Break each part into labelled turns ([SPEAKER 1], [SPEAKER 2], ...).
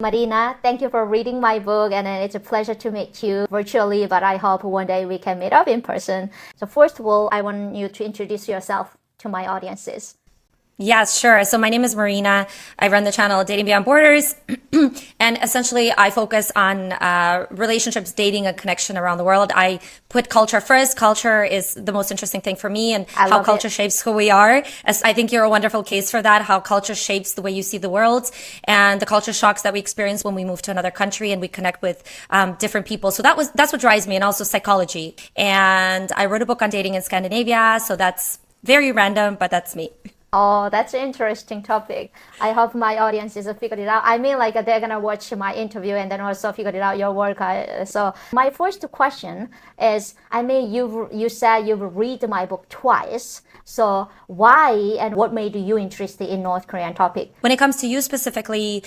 [SPEAKER 1] Marina, thank you for reading my book, and it's a pleasure to meet you virtually, but I hope one day we can meet up in person. So first of all, I want you to introduce yourself to my audiences.
[SPEAKER 2] Yes, sure. So my name is Marina. I run the channel Dating Beyond Borders. And essentially, I focus on relationships, dating, and connection around the world. I put culture first. Culture is the most interesting thing for me and
[SPEAKER 1] I
[SPEAKER 2] how
[SPEAKER 1] love
[SPEAKER 2] culture
[SPEAKER 1] it.
[SPEAKER 2] shapes who we are. As I think you're a wonderful case for that, how culture shapes the way you see the world and the culture shocks that we experience when we move to another country and we connect with different people. So that's what drives me, and also psychology. And I wrote a book on dating in Scandinavia. So that's very random, but that's me.
[SPEAKER 1] Oh, that's an interesting topic. I hope my audiences have figured it out. I mean, like they're gonna watch my interview and then also figured it out your work. So my first question is, I mean, you said you've read my book twice. So why and what made you interested in North Korean topic?
[SPEAKER 2] When it comes to you specifically,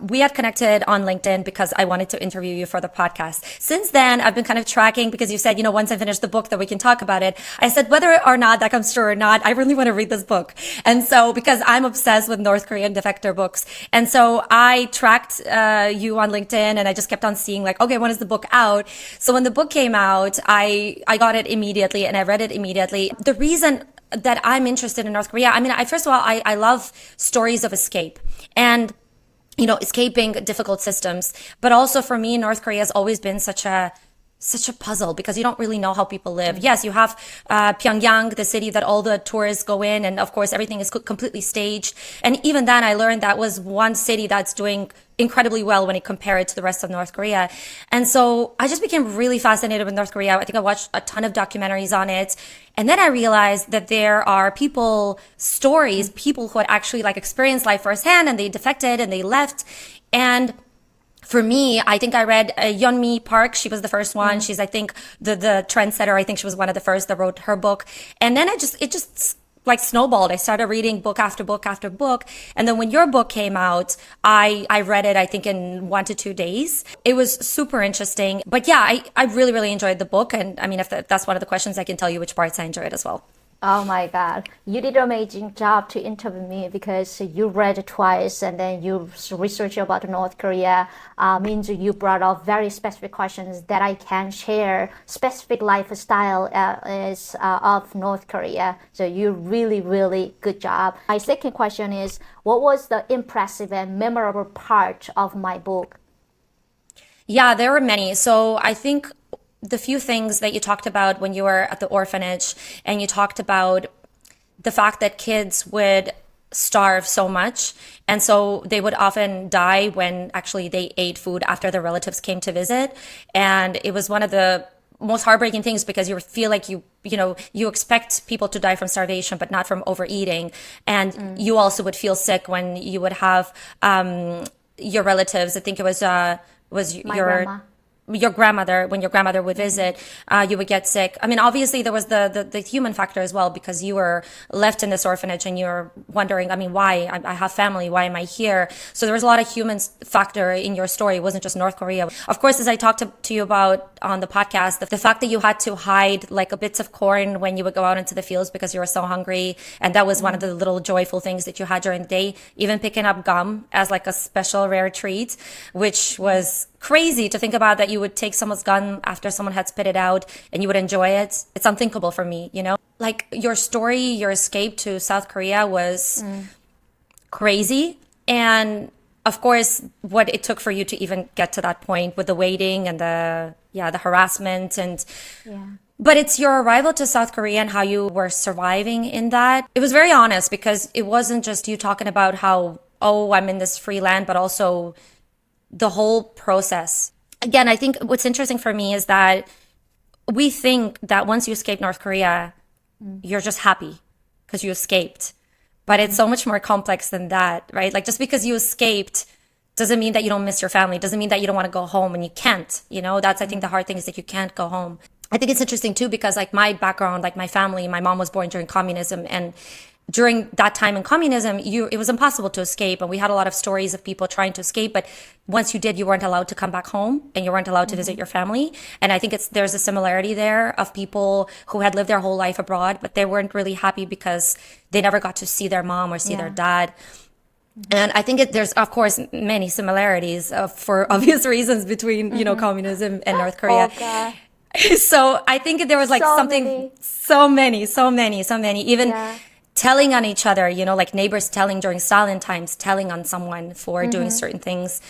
[SPEAKER 2] we had connected on LinkedIn because I wanted to interview you for the podcast. Since then, I've been kind of tracking because you said, once I finish the book that we can talk about it. I said, whether or not that comes true or not, I really want to read this book. And so, because I'm obsessed with North Korean Defector books. And so I tracked you on LinkedIn and I just kept on seeing like, okay, when is the book out? So when the book came out, I got it immediately and I read it immediately. The reason that I'm interested in North Korea. I mean, first of all, I love stories of escape and, escaping difficult systems. But also for me, North Korea has always been such a puzzle because you don't really know how people live. Yes, you have Pyongyang, the city that all the tourists go in, and of course everything is completely staged. And even then, I learned that was one city that's doing incredibly well when you compare it to the rest of North Korea. And so I just became really fascinated with North Korea. I think I watched a ton of documentaries on it. And then I realized that there are stories, people who had actually like experienced life firsthand and they defected and they left. And for me, I think I read Yeonmi Park. She was the first one. She's, I think, the trendsetter. I think she was one of the first that wrote her book. And then it just like snowballed. I started reading book after book after book. And then when your book came out, I read it, I think in 1 to 2 days. It was super interesting. But yeah, I really, really enjoyed the book. And I mean, if that's one of the questions, I can tell you which parts I enjoyed as well.
[SPEAKER 1] Oh my God. You did an amazing job to interview me because you read it twice and then you research about North Korea. Means you brought up very specific questions that I can share. Specific lifestyle is of North Korea. So you really, really good job. My second question is, what was the impressive and memorable part of my book?
[SPEAKER 2] Yeah, there were many. So I think the few things that you talked about when you were at the orphanage and you talked about the fact that kids would starve so much. And so they would often die when actually they ate food after their relatives came to visit. And it was one of the most heartbreaking things because you feel like you expect people to die from starvation, but not from overeating. And you also would feel sick when you would have, your relatives. I think it was
[SPEAKER 1] My grandma.
[SPEAKER 2] your grandmother, when your grandmother would visit, you would get sick. I mean, obviously there was the human factor as well, because you were left in this orphanage and you're wondering, I mean, why? I have family. Why am I here? So there was a lot of human factor in your story. It wasn't just North Korea. Of course, as I talked to you about on the podcast, the fact that you had to hide like a bits of corn when you would go out into the fields because you were so hungry. And that was one of the little joyful things that you had during the day. Even picking up gum as like a special rare treat, which was crazy to think about, that you would take someone's gun after someone had spit it out and you would enjoy it. It's unthinkable for me. Like your story, your escape to South Korea was crazy. And of course, what it took for you to even get to that point with the waiting and the harassment
[SPEAKER 1] Yeah.
[SPEAKER 2] but it's your arrival to South Korea and how you were surviving in that. It was very honest because it wasn't just you talking about how, oh, I'm in this free land, but also the whole process. Again, I think what's interesting for me is that we think that once you escape North Korea, you're just happy because you escaped. But it's so much more complex than that, right? Like just because you escaped doesn't mean that you don't miss your family, doesn't mean that you don't want to go home and you can't. That's, I think, the hard thing is that you can't go home. I think it's interesting too because like my background, like my family, my mom was born during communism, and during that time in communism, it was impossible to escape. And we had a lot of stories of people trying to escape, but once you did, you weren't allowed to come back home and you weren't allowed to visit your family. And I think there's a similarity there of people who had lived their whole life abroad, but they weren't really happy because they never got to see their mom or see their
[SPEAKER 1] Yeah.
[SPEAKER 2] dad. And I think there's, of course, many similarities for obvious reasons between, communism and North Korea.
[SPEAKER 1] Oh God,
[SPEAKER 2] So I think there was like
[SPEAKER 1] so
[SPEAKER 2] something,
[SPEAKER 1] many.
[SPEAKER 2] so many, even
[SPEAKER 1] Yeah.
[SPEAKER 2] telling on each other, like neighbors telling during Stalin times, telling on someone for doing certain things.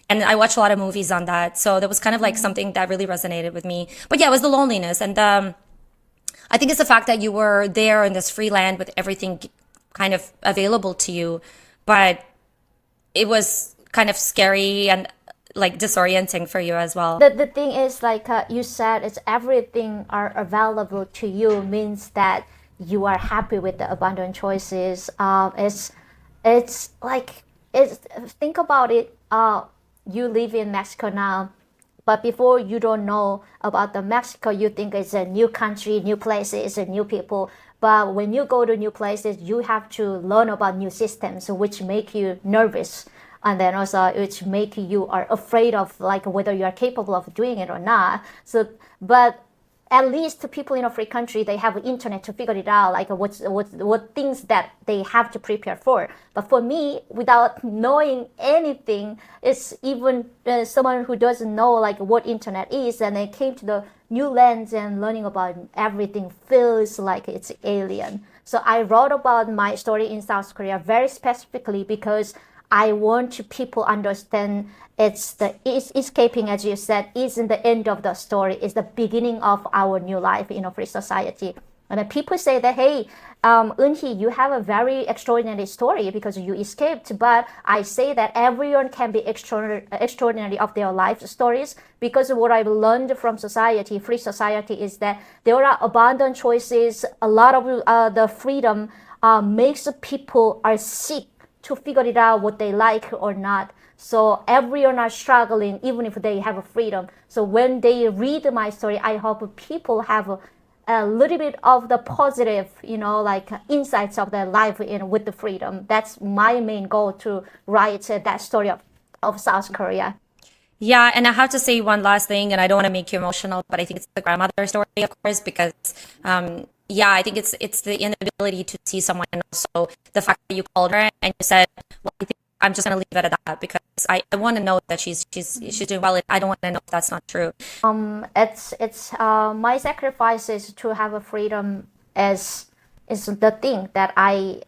[SPEAKER 2] And I watched a lot of movies on that. So that was kind of like something that really resonated with me. But yeah, it was the loneliness. And I think it's the fact that you were there in this free land with everything kind of available to you. But it was kind of scary and like disorienting for you as well.
[SPEAKER 1] The thing is, like you said, it's everything are available to you means that you are happy with the abundant choices. It's like it's think about it. You live in Mexico now, but before you don't know about the Mexico, you think it's a new country, new places, and new people. But when you go to new places, you have to learn about new systems, which make you nervous, and then also which make you are afraid of like whether you are capable of doing it or not. So, but at least the people in a free country, they have internet to figure it out, like what things that they have to prepare for. But for me, without knowing anything, it's even someone who doesn't know like what internet is, and they came to the new lands and learning about everything feels like it's alien. So I wrote about my story in South Korea very specifically because I want people understand it's escaping, as you said, isn't the end of the story. It's the beginning of our new life in a free society. And then people say that, hey, Eunhee, you have a very extraordinary story because you escaped. But I say that everyone can be extraordinary of their life stories, because what I've learned from society, free society, is that there are abundant choices. A lot of the freedom makes people are sick to figure it out what they like or not. So everyone are struggling, even if they have a freedom. So when they read my story, I hope people have a little bit of the positive, like insights of their life with the freedom. That's my main goal to write that story of South Korea.
[SPEAKER 2] Yeah, and I have to say one last thing, and I don't want to make you emotional, but I think it's the grandmother story, of course, because yeah, I think it's the inability to see someone, and also the fact that you called her and you said, "Well, I think I'm just gonna leave it at that because I want to know that she's doing well. I don't want to know if that's not true."
[SPEAKER 1] It's my sacrifices to have a freedom is the thing that I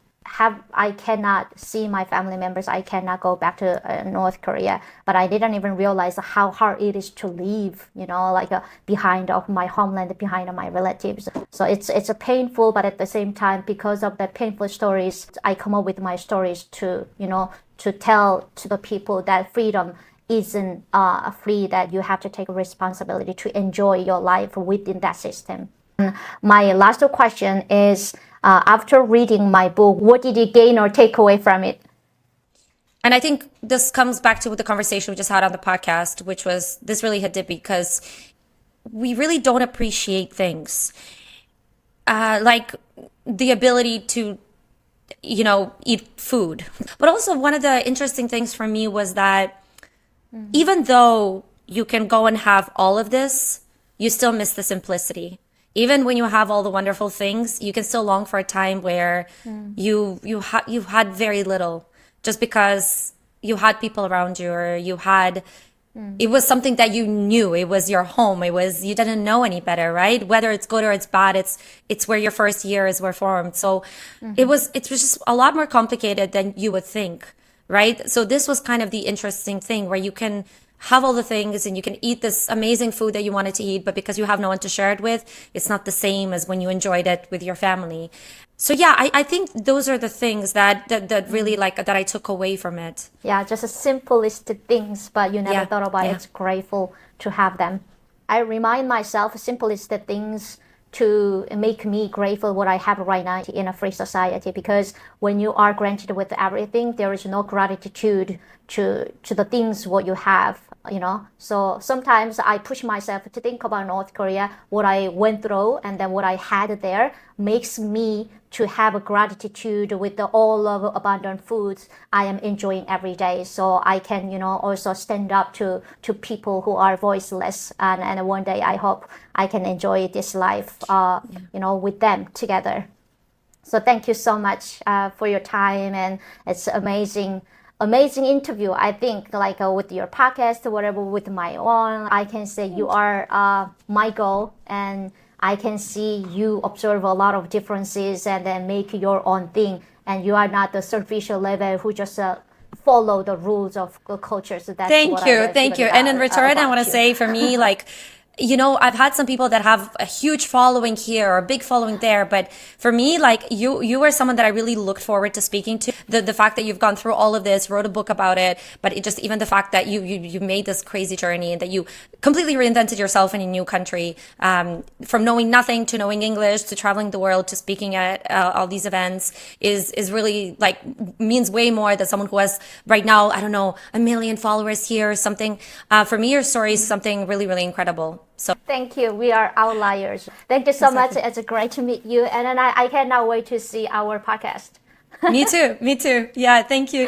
[SPEAKER 1] cannot see my family members. I cannot go back to North Korea, but I didn't even realize how hard it is to leave, like behind of my homeland, behind of my relatives. So it's a painful, but at the same time, because of the painful stories, I come up with my stories to, to tell to the people that freedom isn't free, that you have to take responsibility to enjoy your life within that system. My last question is, after reading my book, what did you gain or take away from it?
[SPEAKER 2] And I think this comes back to the conversation we just had on the podcast, which was this really hit deep because we really don't appreciate things like the ability to, eat food. But also, one of the interesting things for me was that even though you can go and have all of this, you still miss the simplicity. Even when you have all the wonderful things, you can still long for a time where you had very little, just because you had people around you, or you had it was something that you knew. It was your home. It was, you didn't know any better, right? Whether it's good or it's bad, it's where your first years were formed. So it was just a lot more complicated than you would think, right? So this was kind of the interesting thing where you can have all the things and you can eat this amazing food that you wanted to eat, but because you have no one to share it with, it's not the same as when you enjoyed it with your family. So yeah, I think those are the things that really like that I took away from it.
[SPEAKER 1] Yeah, just the simplest things, but you never
[SPEAKER 2] Yeah,
[SPEAKER 1] thought about
[SPEAKER 2] yeah.
[SPEAKER 1] it's grateful to have them. I remind myself simplest things to make me grateful what I have right now in a free society, because when you are granted with everything, there is no gratitude to the things what you have, So sometimes I push myself to think about North Korea, what I went through, and then what I had there makes me to have a gratitude with all of abundant foods I am enjoying every day. So I can, also stand up to people who are voiceless. And one day I hope I can enjoy this life, with them together. So thank you so much for your time, and it's amazing amazing interview. I think like with your podcast, whatever, with my own, I can say you are my goal, and I can see you observe a lot of differences and then make your own thing. And you are not the superficial level who just follow the rules of the culture. So that's what
[SPEAKER 2] Thank
[SPEAKER 1] I
[SPEAKER 2] you.
[SPEAKER 1] love
[SPEAKER 2] Thank you.
[SPEAKER 1] even
[SPEAKER 2] And in return, I want
[SPEAKER 1] about
[SPEAKER 2] to
[SPEAKER 1] you.
[SPEAKER 2] say for me, like, I've had some people that have a huge following here or a big following there, but for me, like you are someone that I really looked forward to speaking to. The fact that you've gone through all of this, wrote a book about it, but it just even the fact that you made this crazy journey and that you completely reinvented yourself in a new country, from knowing nothing to knowing English to traveling the world to speaking at all these events is really like means way more than someone who has right now, I don't know, a million followers here or something. For me, your story is something really, really incredible. So
[SPEAKER 1] Thank you. We are outliers. Thank you so much. It's great to meet you. And then I cannot wait to see our podcast.
[SPEAKER 2] me too. Me too. Yeah. Thank you.